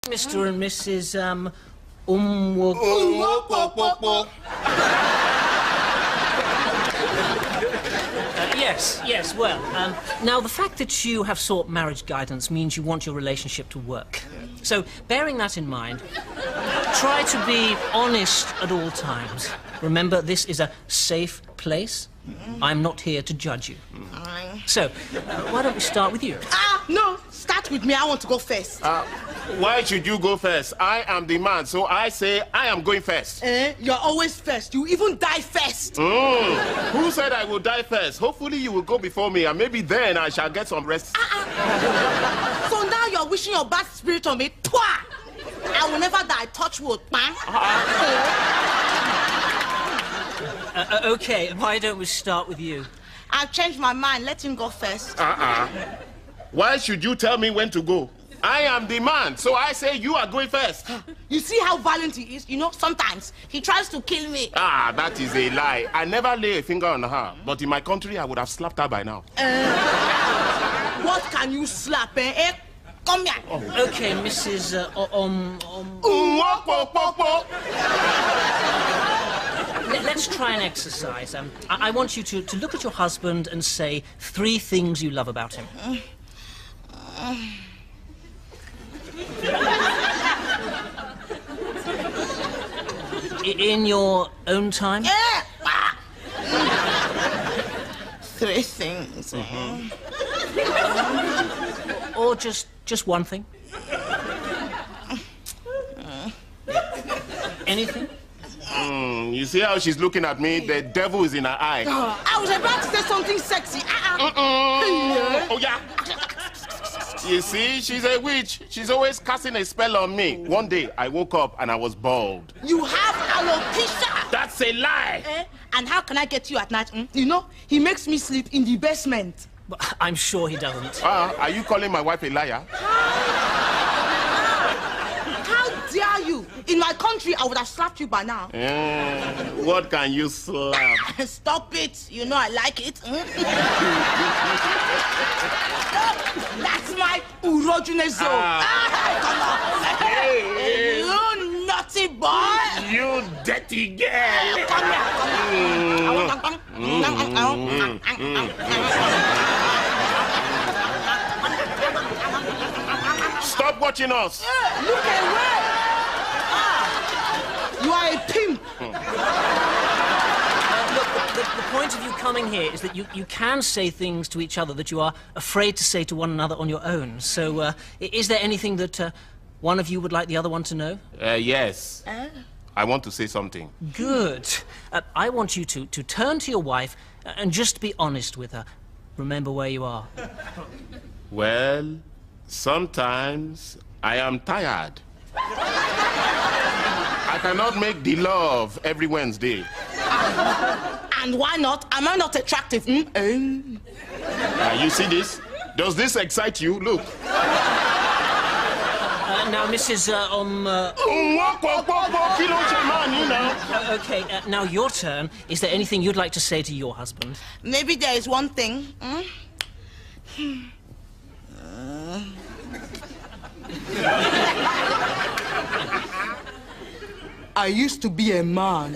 Mr. and Mrs. Yes, well, now the fact that you have sought marriage guidance means you want your relationship to work. So, bearing that in mind, try to be honest at all times. Remember, this is a safe place. I'm not here to judge you. So, why don't we start with you? No, start with me. I want to go first. Why should you go first? I am the man, so I say I am going first. You're always first. You even die first. Who said I will die first? Hopefully you will go before me, and maybe then I shall get some rest. So now you're wishing your bad spirit on me. Twah! I will never die. Touch wood, man. Okay, why don't we start with you? I've changed my mind. Let him go first. Why should you tell me when to go? I am the man, so I say you are going first. You see how violent he is? You know, sometimes he tries to kill me. That is a lie. I never lay a finger on her, but in my country, I would have slapped her by now. What can you slap, Come here. Okay, Mrs. Let's try an exercise. I want you to look at your husband and say 3 things you love about him. In your own time? 3 things. Or just one thing? Anything? You see how she's looking at me? The devil is in her eye. I was about to say something sexy. Oh, yeah. You see, she's a witch. She's always casting a spell on me. One day, I woke up and I was bald. You have alopecia. That's a lie. And how can I get you at night? You know, he makes me sleep in the basement. But I'm sure he doesn't. Are you calling my wife a liar? How dare you? In my country, I would have slapped you by now. What can you slap? Stop it. You know I like it. That's my urogene zone. Come on. Hey. You naughty boy. You dirty girl. Come here. Stop watching us. Look away. You are a pimp. The point of you coming here is that you can say things to each other that you are afraid to say to one another on your own. So, is there anything that one of you would like the other one to know? Yes. I want to say something. Good. I want you to turn to your wife and just be honest with her. Remember where you are. Well, sometimes I am tired. I cannot make the love every Wednesday. And why not? Am I not attractive? You see this? Does this excite you? Look. Now, Mrs. Okay, now your turn. Is there anything you'd like to say to your husband? Maybe there is one thing. I used to be a man.